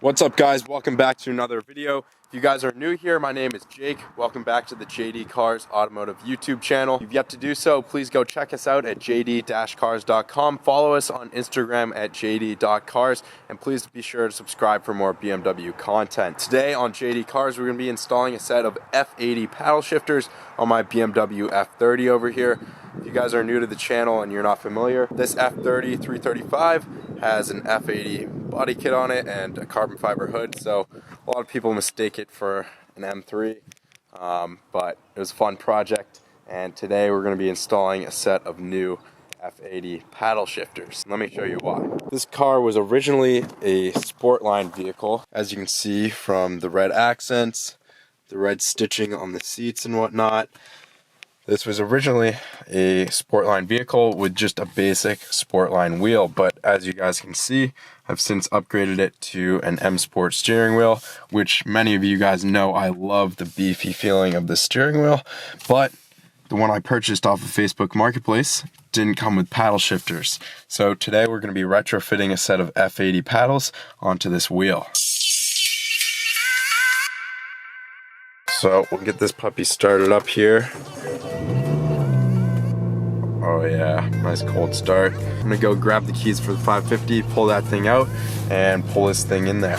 What's up, guys? Welcome back to another video. If you guys are new here, my name is Jake. Welcome back to the JD Cars Automotive YouTube channel. If you've yet to do so, please go check us out at jd-cars.com. Follow us on Instagram at jd.cars, and please be sure to subscribe for more BMW content. Today on JD Cars, we're going to be installing a set of F80 paddle shifters on my BMW F30 over here. If you guys are new to the channel and you're not familiar, this F30 335 has an F80 body kit on it and a carbon fiber hood, so a lot of people mistake it for an M3, but it was a fun project, and today we're going to be installing a set of new F80 paddle shifters. Let me show you why. This car was originally a Sportline vehicle, as you can see from the red accents, the red stitching on the seats and whatnot. This was originally a Sportline vehicle with just a basic Sportline wheel, but as you guys can see, I've since upgraded it to an M Sport steering wheel, which many of you guys know I love the beefy feeling of the steering wheel, but the one I purchased off of Facebook Marketplace didn't come with paddle shifters. So today we're going to be retrofitting a set of F80 paddles onto this wheel. So we'll get this puppy started up here. Oh yeah, nice cold start. I'm gonna go grab the keys for the 550, pull that thing out, and pull this thing in there.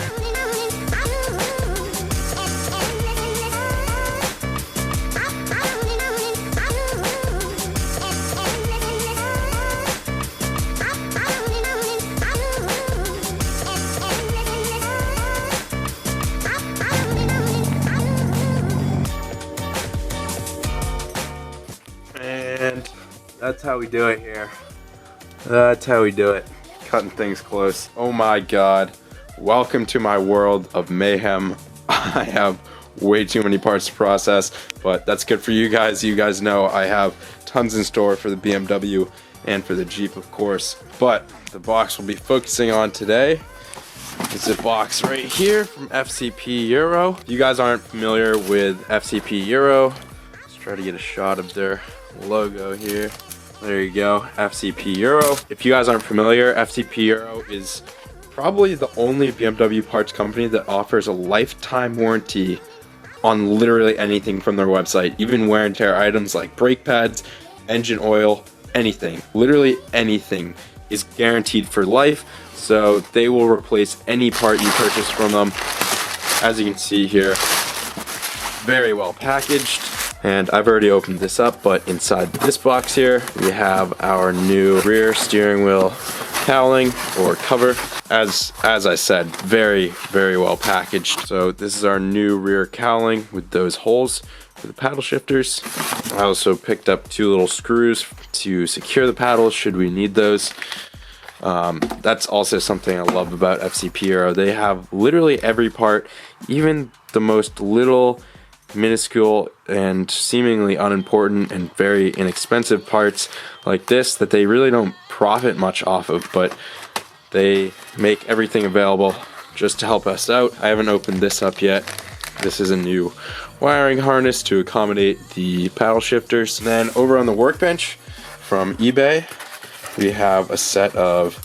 And that's how we do it here. That's how we do it. Cutting things close. Oh my god. Welcome to my world of mayhem. I have way too many parts to process, but that's good for you guys. You guys know I have tons in store for the BMW and for the Jeep, of course. But the box we'll be focusing on today is a box right here from FCP Euro. If you guys aren't familiar with FCP Euro, let's try to get a shot of their logo here. There you go, FCP Euro. If you guys aren't familiar, FCP Euro is probably the only BMW parts company that offers a lifetime warranty on literally anything from their website, even wear and tear items like brake pads, engine oil, anything. Literally anything is guaranteed for life, so they will replace any part you purchase from them. As you can see here, very well packaged. And I've already opened this up, but inside this box here, we have our new rear steering wheel cowling or cover. As I said, very, very well packaged. So this is our new rear cowling with those holes for the paddle shifters. I also picked up 2 little screws to secure the paddles should we need those. That's also something I love about FCP Euro. They have literally every part, even the most little minuscule and seemingly unimportant and very inexpensive parts like this that they really don't profit much off of, but they make everything available just to help us out. I haven't opened this up yet. This is a new wiring harness to accommodate the paddle shifters. And then over on the workbench from eBay, we have a set of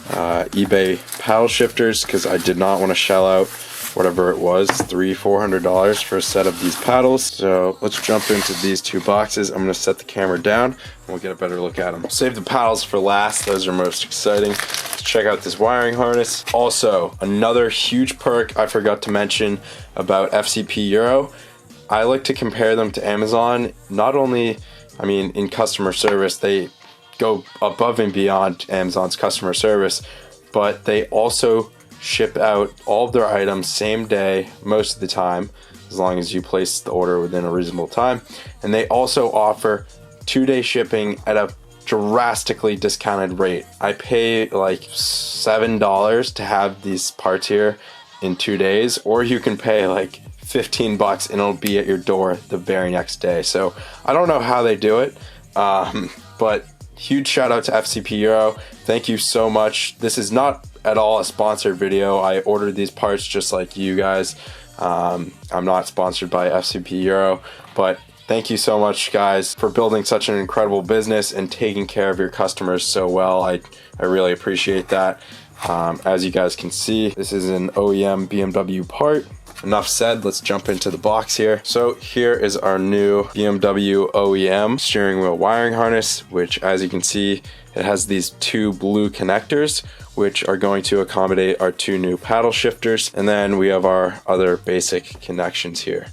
eBay paddle shifters because I did not want to shell out whatever it was, $300-400 for a set of these paddles. So let's jump into these 2 boxes. I'm gonna set the camera down and we'll get a better look at them. Save the paddles for last, those are most exciting. Let's check out this wiring harness. Also, another huge perk I forgot to mention about FCP Euro, I like to compare them to Amazon. Not only, I mean, in customer service, they go above and beyond Amazon's customer service, but they also ship out all of their items same day most of the time, as long as you place the order within a reasonable time. And they also offer 2-day shipping at a drastically discounted rate. I pay like $7 to have these parts here in 2 days, or you can pay like $15 and it'll be at your door the very next day. So I don't know how they do it, but huge shout out to FCP Euro. Thank you so much. This is not at all a sponsored video. I ordered these parts just like you guys. I'm not sponsored by FCP Euro, but thank you so much, guys, for building such an incredible business and taking care of your customers so well. I really appreciate that. As you guys can see, this is an OEM BMW part. Enough said, let's jump into the box here. So here is our new BMW OEM steering wheel wiring harness, which as you can see, it has these two blue connectors, which are going to accommodate our two new paddle shifters. And then we have our other basic connections here.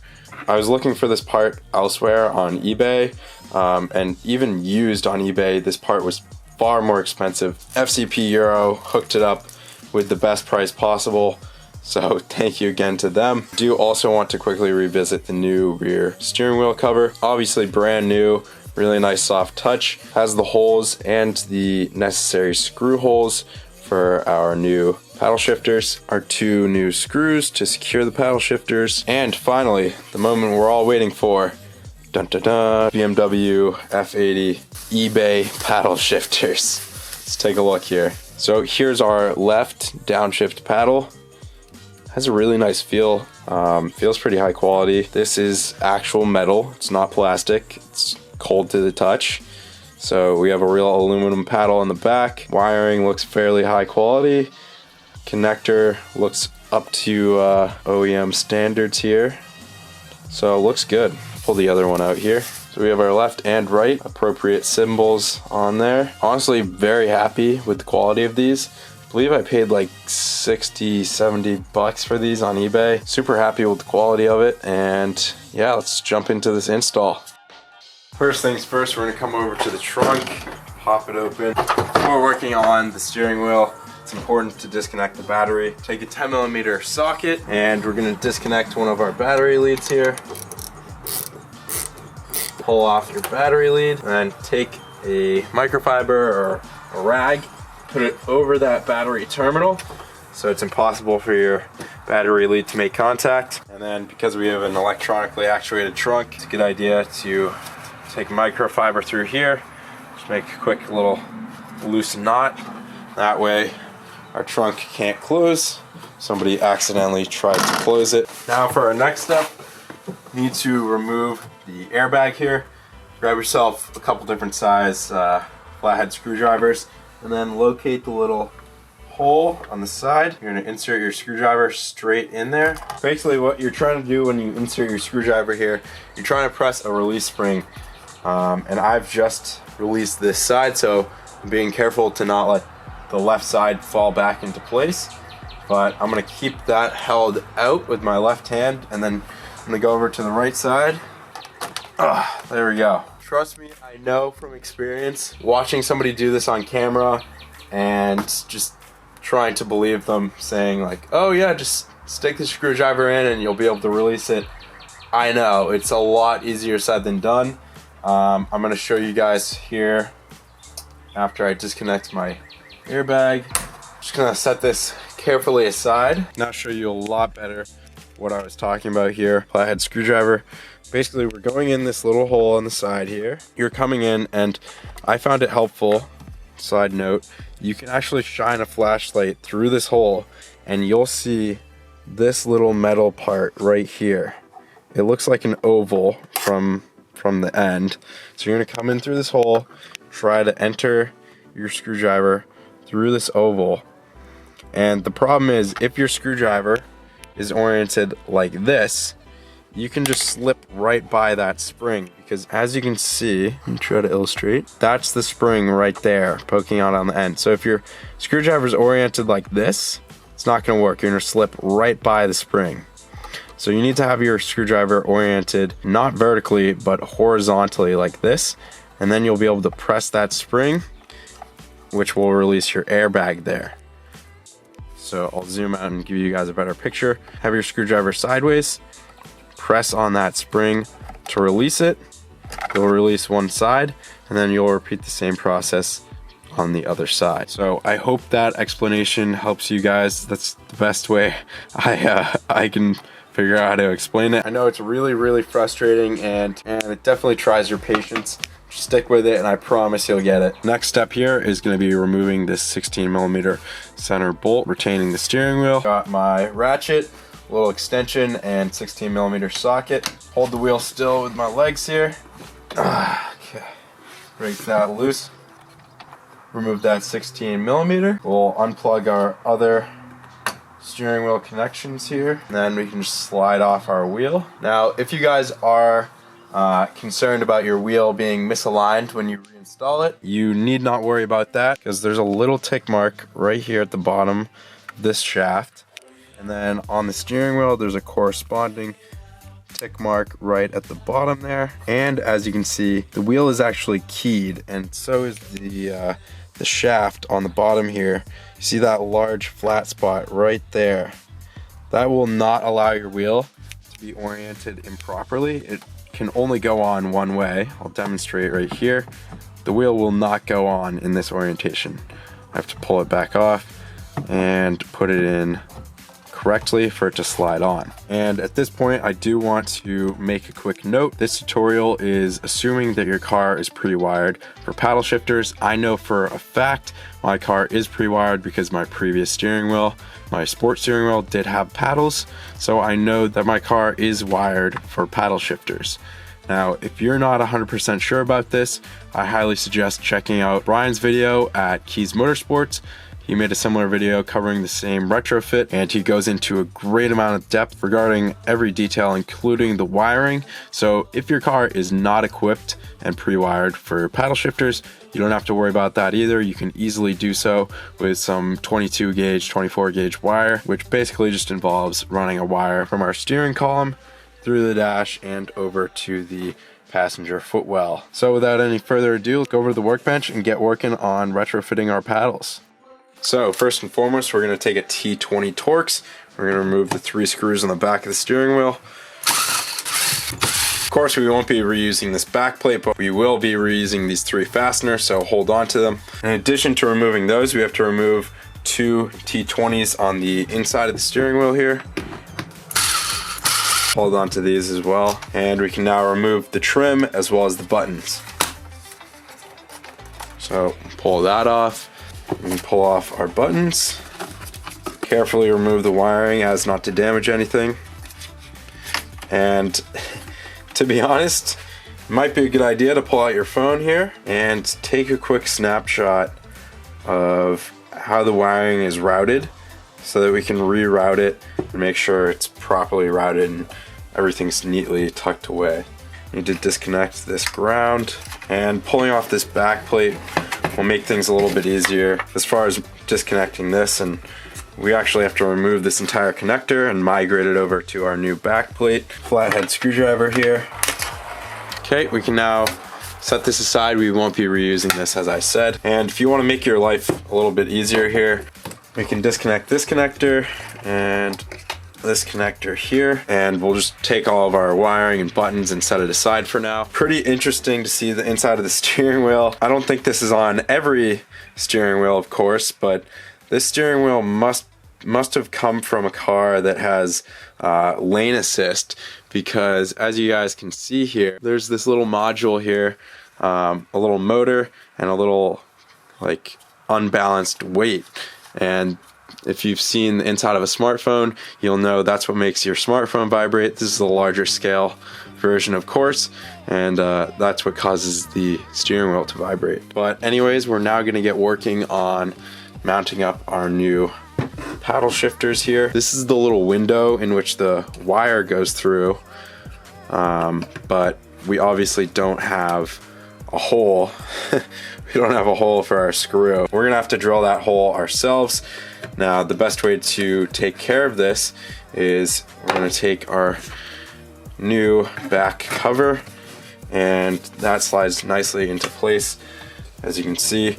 I was looking for this part elsewhere on eBay, and even used on eBay, this part was far more expensive. FCP Euro hooked it up with the best price possible. So thank you again to them. Do also want to quickly revisit the new rear steering wheel cover. Obviously brand new, really nice soft touch. Has the holes and the necessary screw holes for our new paddle shifters. Our two new screws to secure the paddle shifters. And finally, the moment we're all waiting for. Dun dun dun, BMW F80 eBay paddle shifters. Let's take a look here. So here's our left downshift paddle. Has a really nice feel, feels pretty high quality. This is actual metal, it's not plastic, it's cold to the touch. So we have a real aluminum paddle in the back. Wiring looks fairly high quality. Connector looks up to OEM standards here. So it looks good. Pull the other one out here. So we have our left and right appropriate symbols on there. Honestly, very happy with the quality of these. I believe I paid like 60, 70 bucks for these on eBay. Super happy with the quality of it, and yeah, let's jump into this install. First things first, we're gonna come over to the trunk, pop it open. Before working on the steering wheel, it's important to disconnect the battery. Take a 10mm socket, and we're gonna disconnect one of our battery leads here. Pull off your battery lead, and then take a microfiber or a rag, put it over that battery terminal so it's impossible for your battery lead to make contact. And then because we have an electronically actuated trunk, it's a good idea to take microfiber through here, just make a quick little loose knot. That way our trunk can't close. Somebody accidentally tried to close it. Now for our next step, you need to remove the airbag here. Grab yourself a couple different size flathead screwdrivers, and then locate the little hole on the side. You're gonna insert your screwdriver straight in there. Basically what you're trying to do when you insert your screwdriver here, you're trying to press a release spring. And I've just released this side, so I'm being careful to not let the left side fall back into place. But I'm gonna keep that held out with my left hand, and then I'm gonna go over to the right side. There we go. Trust me, I know from experience, watching somebody do this on camera and just trying to believe them, saying like, oh yeah, just stick the screwdriver in and you'll be able to release it. I know, it's a lot easier said than done. I'm gonna show you guys here after I disconnect my airbag. Just gonna set this carefully aside. Now show you a lot better what I was talking about here. Flathead screwdriver. Basically, we're going in this little hole on the side here. You're coming in, and I found it helpful. Side note, you can actually shine a flashlight through this hole, and you'll see this little metal part right here. It looks like an oval from the end. So you're gonna come in through this hole, try to enter your screwdriver through this oval. And the problem is, if your screwdriver is oriented like this, you can just slip right by that spring, because as you can see, let me try to illustrate, that's the spring right there poking out on the end. So if your screwdriver is oriented like this, it's not going to work. You're going to slip right by the spring. So you need to have your screwdriver oriented not vertically but horizontally like this, and then you'll be able to press that spring, which will release your airbag there. So I'll zoom out and give you guys a better picture. Have your screwdriver sideways, press on that spring to release it. You'll release one side, and then you'll repeat the same process on the other side. So I hope that explanation helps you guys. That's the best way I can figure out how to explain it. I know it's really frustrating, and it definitely tries your patience. Just stick with it, and I promise you'll get it. Next step here is going to be removing this 16mm center bolt retaining the steering wheel. Got my ratchet, little extension, and 16mm socket. Hold the wheel still with my legs here. Okay, break that loose. remove that 16mm. We'll unplug our other steering wheel connections here, and then we can just slide off our wheel. Now, if you guys are concerned about your wheel being misaligned when you reinstall it, you need not worry about that, because there's a little tick mark right here at the bottom of this shaft, and then on the steering wheel there's a corresponding tick mark right at the bottom there. And as you can see, the wheel is actually keyed, and so is the shaft on the bottom here. You see that large flat spot right there? That will not allow your wheel to be oriented improperly. It can only go on one way. I'll demonstrate right here. The wheel will not go on in this orientation. I have to pull it back off and put it in correctly for it to slide on. And at this point, I do want to make a quick note. This tutorial is assuming that your car is pre-wired for paddle shifters. I know for a fact my car is pre-wired because my previous steering wheel, my sport steering wheel, did have paddles. So I know that my car is wired for paddle shifters. Now, if you're not 100% sure about this, I highly suggest checking out Brian's video at Keys Motorsports. He made a similar video covering the same retrofit, and he goes into a great amount of depth regarding every detail, including the wiring. So if your car is not equipped and pre-wired for paddle shifters, you don't have to worry about that either. You can easily do so with some 22 gauge, 24 gauge wire, which basically just involves running a wire from our steering column through the dash and over to the passenger footwell. So without any further ado, let's go over to the workbench and get working on retrofitting our paddles. So first and foremost, we're going to take a T20 Torx. We're going to remove the 3 screws on the back of the steering wheel. Of course, we won't be reusing this back plate, but we will be reusing these 3 fasteners, so hold on to them. In addition to removing those, we have to remove 2 T20s on the inside of the steering wheel here. Hold on to these as well. And we can now remove the trim as well as the buttons. So pull that off. We can pull off our buttons. Carefully remove the wiring as not to damage anything. And to be honest, it might be a good idea to pull out your phone here and take a quick snapshot of how the wiring is routed so that we can reroute it and make sure it's properly routed and everything's neatly tucked away. You need to disconnect this ground, and pulling off this back plate will make things a little bit easier as far as disconnecting this, and we actually have to remove this entire connector and migrate it over to our new back plate. Flathead screwdriver here. Okay, we can now set this aside. We won't be reusing this, as I said. And if you want to make your life a little bit easier here, we can disconnect this connector and this connector here, and we'll just take all of our wiring and buttons and set it aside for now. Pretty interesting to see the inside of the steering wheel. I don't think this is on every steering wheel, of course, but this steering wheel must have come from a car that has lane assist, because as you guys can see here, there's this little module here, a little motor and a little like unbalanced weight. And if you've seen the inside of a smartphone, you'll know that's what makes your smartphone vibrate. This is a larger scale version, of course, and that's what causes the steering wheel to vibrate. But anyways, we're now going to get working on mounting up our new paddle shifters here. This is the little window in which the wire goes through, but we obviously don't have a hole. We don't have a hole for our screw. We're gonna have to drill that hole ourselves. Now, the best way to take care of this is we're gonna take our new back cover, and that slides nicely into place, as you can see.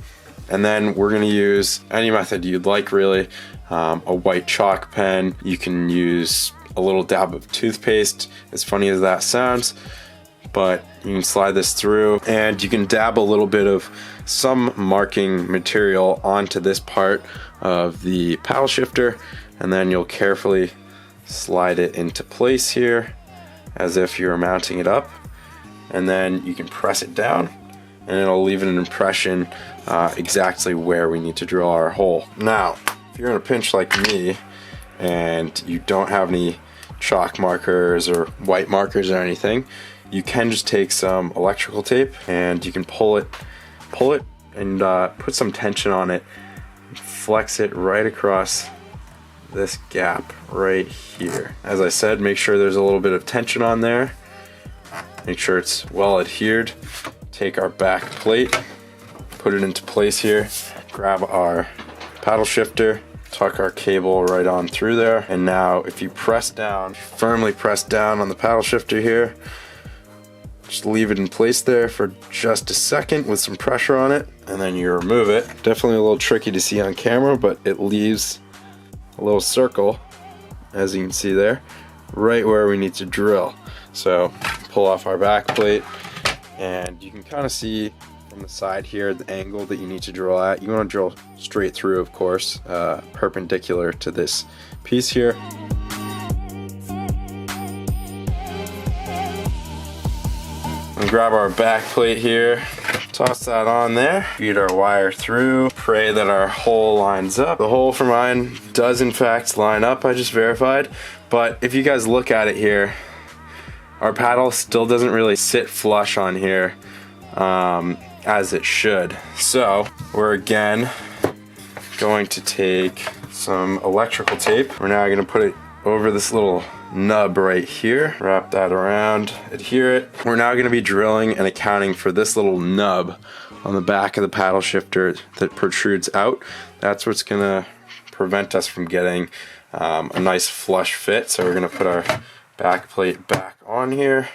And then we're gonna use any method you'd like, really. A white chalk pen. You can use a little dab of toothpaste, as funny as that sounds, but you can slide this through, and you can dab a little bit of some marking material onto this part of the paddle shifter, and then you'll carefully slide it into place here as if you're mounting it up, and then you can press it down and it'll leave an impression exactly where we need to drill our hole. Now, if you're in a pinch like me and you don't have any chalk markers or white markers or anything, you can just take some electrical tape and you can pull it and put some tension on it. Flex it right across this gap right here. As I said, make sure there's a little bit of tension on there. Make sure it's well adhered. Take our back plate, put it into place here, grab our paddle shifter, tuck our cable right on through there, and now if you press down, firmly press down on the paddle shifter here, just leave it in place there for just a second with some pressure on it, and then you remove it. Definitely a little tricky to see on camera, but it leaves a little circle, as you can see there, right where we need to drill. So pull off our back plate, and you can kind of see from the side here the angle that you need to drill at. You want to drill straight through, of course, perpendicular to this piece here. And grab our back plate here, toss that on there, feed our wire through, pray that our hole lines up. The hole for mine does in fact line up, I just verified, but if you guys look at it here, our paddle still doesn't really sit flush on here as it should. So we're again going to take some electrical tape. We're now going to put it over this little nub right here, wrap that around, adhere it. We're now going to be drilling and accounting for this little nub on the back of the paddle shifter that protrudes out. That's what's going to prevent us from getting a nice flush fit. So we're going to put our back plate back on here,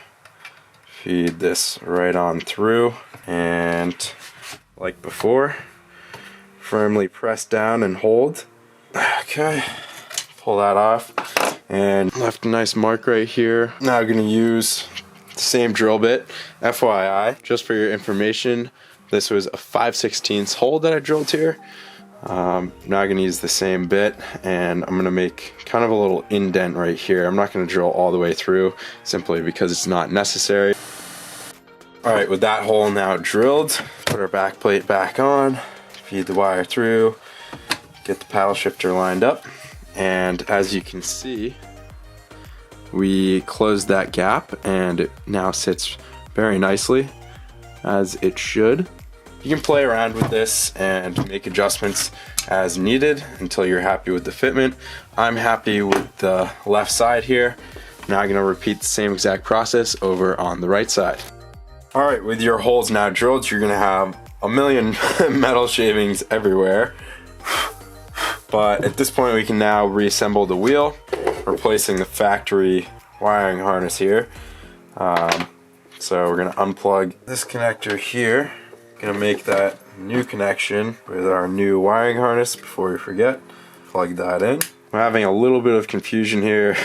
feed this right on through, and like before, firmly press down and hold. Okay, pull that off and left a nice mark right here. Now I'm gonna use the same drill bit. FYI, just for your information, this was a 5/16 hole that I drilled here. Now I'm gonna use the same bit, and I'm gonna make kind of a little indent right here. I'm not gonna drill all the way through simply because it's not necessary. All right, with that hole now drilled, put our back plate back on, feed the wire through, get the paddle shifter lined up, and as you can see, we closed that gap and it now sits very nicely as it should. You can play around with this and make adjustments as needed until you're happy with the fitment. I'm happy with the left side here. Now I'm gonna repeat the same exact process over on the right side. All right, with your holes now drilled, you're gonna have a million metal shavings everywhere. But at this point, we can now reassemble the wheel, replacing the factory wiring harness here. So we're gonna unplug this connector here. Gonna make that new connection with our new wiring harness before we forget. Plug that in. I'm having a little bit of confusion here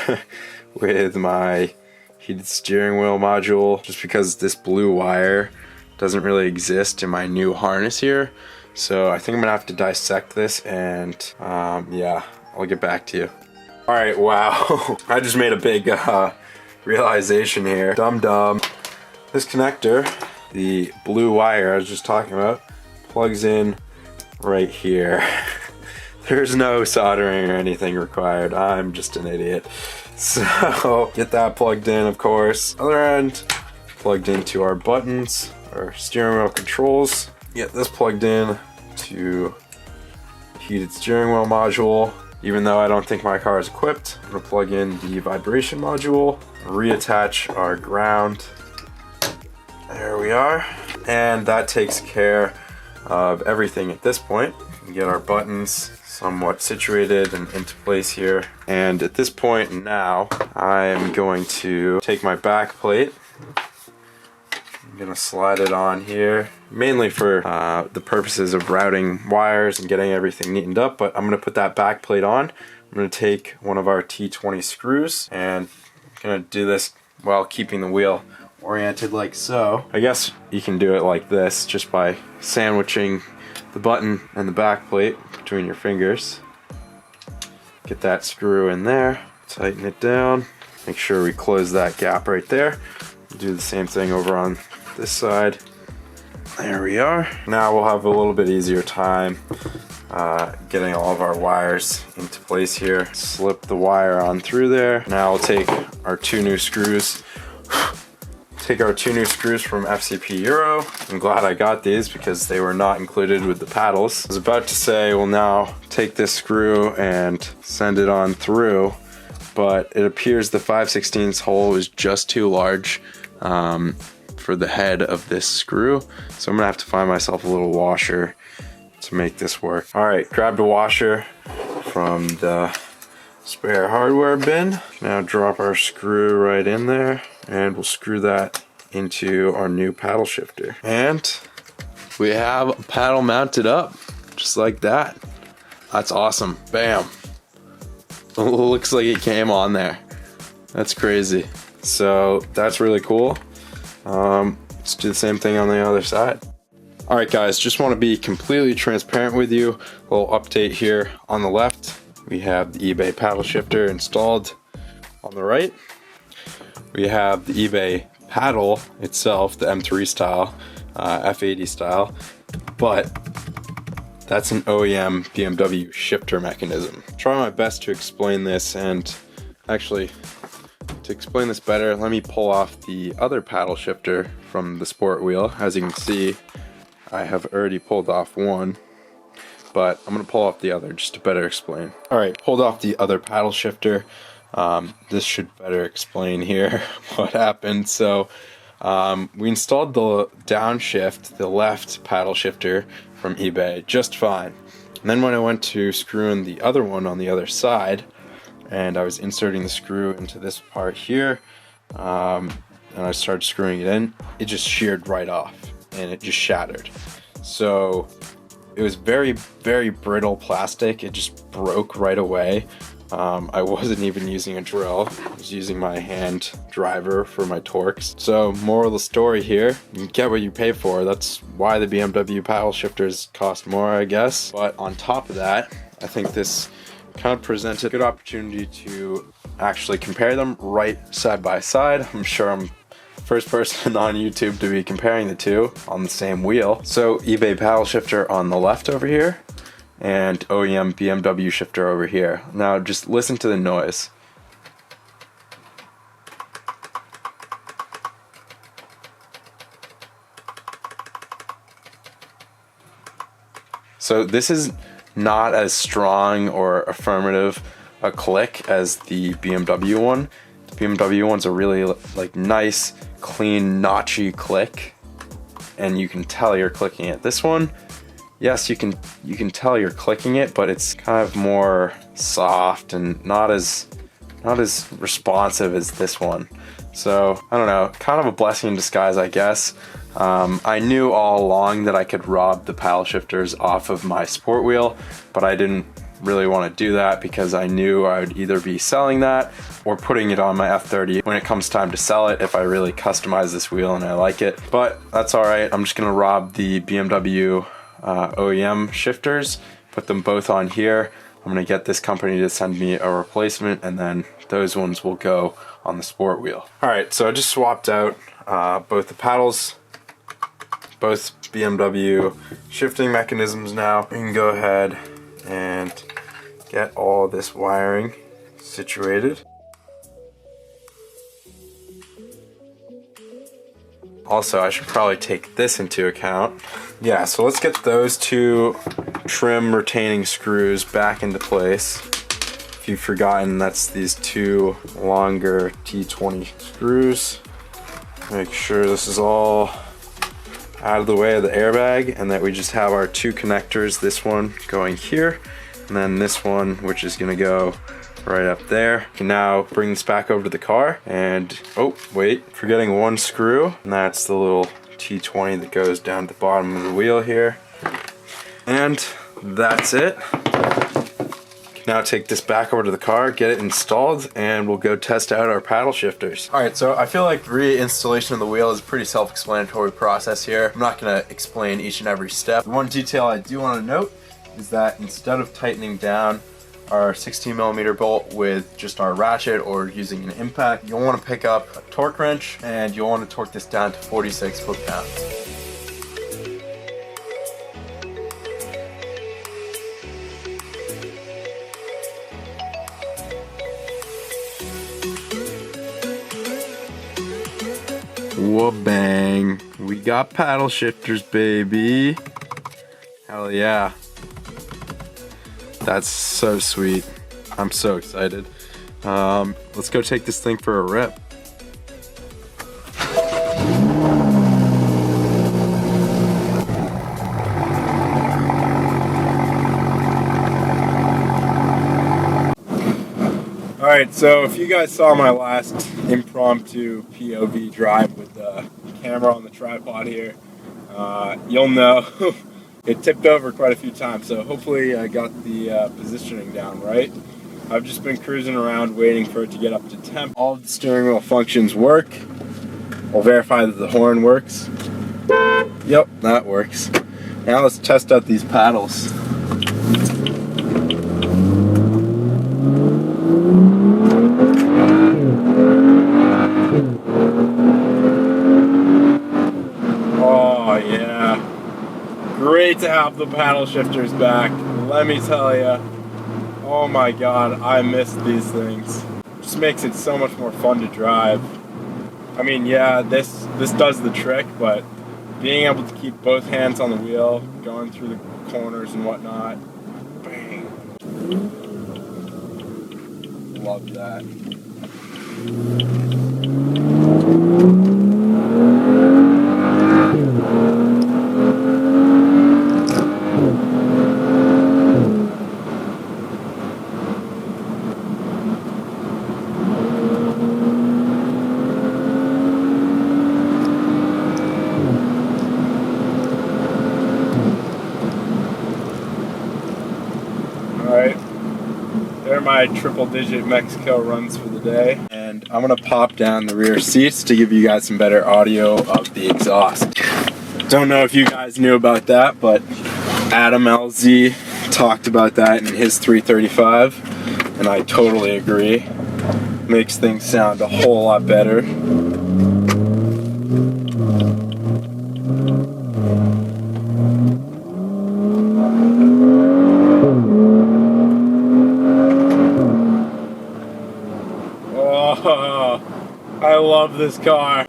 with my heated steering wheel module, just because this blue wire doesn't really exist in my new harness here. So I think I'm gonna have to dissect this, and yeah, I'll get back to you. All right, wow, I just made a big realization here. Dum-dum. This connector, the blue wire I was just talking about, plugs in right here. There's no soldering or anything required. I'm just an idiot. So get that plugged in, of course. Other end plugged into our buttons, our steering wheel controls. Get this plugged in to heated steering wheel module. Even though I don't think my car is equipped, I'm gonna plug in the vibration module, reattach our ground. There we are. And that takes care of everything at this point. We get our buttons somewhat situated and into place here. And at this point now, I'm going to take my back plate. I'm gonna slide it on here, mainly for the purposes of routing wires and getting everything neatened up, but I'm gonna put that back plate on. I'm gonna take one of our T20 screws, and I'm gonna do this while keeping the wheel oriented like so. I guess you can do it like this, just by sandwiching the button and the back plate between your fingers. Get that screw in there, tighten it down, make sure we close that gap right there. Do the same thing over on this side. There we are. Now we'll have a little bit easier time getting all of our wires into place here. Slip the wire on through there. Now we'll take our two new screws, take our 2 new screws from FCP Euro. I'm glad I got these because they were not included with the paddles. I was about to say, we'll now take this screw and send it on through, but it appears the 5/16 hole is just too large for the head of this screw. So I'm gonna have to find myself a little washer to make this work. All right, grabbed a washer from the spare hardware bin. Now drop our screw right in there and we'll screw that into our new paddle shifter. And we have a paddle mounted up just like that. That's awesome. Bam. Looks like it came on there. That's crazy. So that's really cool. Let's do the same thing on the other side. All right guys, just want to be completely transparent with you. A little update here. On the left, we have the eBay paddle shifter installed. On the right, we have the eBay paddle itself, the M3 style, F80 style, but that's an OEM BMW shifter mechanism. Try my best to explain this, and actually, to explain this better, let me pull off the other paddle shifter from the sport wheel. As you can see, I have already pulled off one, but I'm gonna pull off the other just to better explain. All right, pulled off the other paddle shifter. This should better explain here what happened. So we installed the downshift, the left paddle shifter from eBay just fine. And then when I went to screw in the other one on the other side, and I was inserting the screw into this part here, and I started screwing it in, it just sheared right off and it just shattered. So it was very, very brittle plastic. It just broke right away. I wasn't even using a drill. I was using my hand driver for my torques. So moral of the story here, you get what you pay for. That's why the BMW paddle shifters cost more, I guess. But on top of that, I think this kind of presented a good opportunity to actually compare them right side by side. I'm sure I'm first person on YouTube to be comparing the two on the same wheel. So eBay paddle shifter on the left over here, and OEM BMW shifter over here. Now just listen to the noise. So this is not as strong or affirmative a click as the BMW one. The BMW one's a really like nice, clean, notchy click, and you can tell you're clicking it. This one, yes, you can tell you're clicking it, but it's kind of more soft and not as responsive as this one. So I don't know, kind of a blessing in disguise, I guess. I knew all along that I could rob the paddle shifters off of my sport wheel, but I didn't really want to do that because I knew I would either be selling that or putting it on my F30 when it comes time to sell it if I really customize this wheel and I like it. But that's all right. I'm just gonna rob the BMW OEM shifters, put them both on here. I'm gonna get this company to send me a replacement, and then those ones will go on the sport wheel. All right, so I just swapped out both the paddles, both BMW shifting mechanisms now. We can go ahead and get all this wiring situated. Also, I should probably take this into account. Yeah, so let's get those two trim retaining screws back into place. If you've forgotten, that's these two longer T20 screws. Make sure this is all out of the way of the airbag and that we just have our two connectors, this one going here and then this one which is going to go right up there. You can now bring this back over to the car and, oh wait, forgetting one screw, and that's the little T20 that goes down at the bottom of the wheel here. And that's it. Now take this back over to the car, get it installed, and we'll go test out our paddle shifters. All right, so I feel like reinstallation of the wheel is a pretty self-explanatory process here. I'm not gonna explain each and every step. One detail I do wanna note is that instead of tightening down our 16mm bolt with just our ratchet or using an impact, you'll wanna pick up a torque wrench and you'll wanna torque this down to 46 foot-pounds. Whoa bang. We got paddle shifters, baby. Hell yeah. That's so sweet. I'm so excited. Let's go take this thing for a rip. Alright, so if you guys saw my last impromptu POV drive with the camera on the tripod here, you'll know it tipped over quite a few times, so hopefully I got the positioning down right. I've just been cruising around waiting for it to get up to temp. All of the steering wheel functions work. I'll verify that the horn works. Yep, that works. Now let's test out these paddles. Oh yeah, great to have the paddle shifters back, let me tell ya. Oh my god, I missed these things. Just makes it so much more fun to drive. I mean, yeah, this does the trick, but being able to keep both hands on the wheel, going through the corners and whatnot, bang. Love that. Alright, there are my triple-digit Mexico runs for the day, and I'm gonna pop down the rear seats to give you guys some better audio of the exhaust. Don't know if you guys knew about that, but Adam LZ talked about that in his 335, and I totally agree. Makes things sound a whole lot better. Oh, I love this car.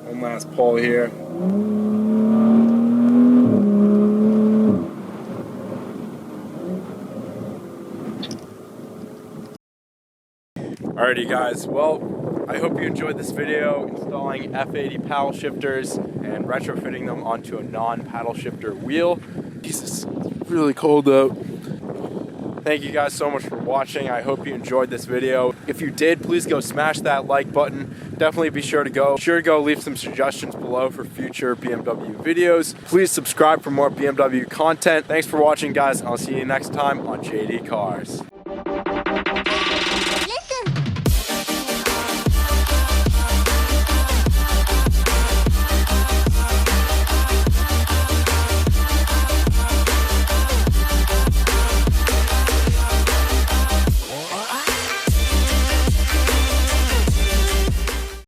One last pull here. Alrighty guys, well, I hope you enjoyed this video installing F80 paddle shifters and retrofitting them onto a non-paddle shifter wheel. Jesus, it's really cold out. Thank you guys so much for watching. I hope you enjoyed this video. If you did, please go smash that like button. Definitely be sure to go leave some suggestions below for future BMW videos. Please subscribe for more BMW content. Thanks for watching guys. I'll see you next time on JD Cars.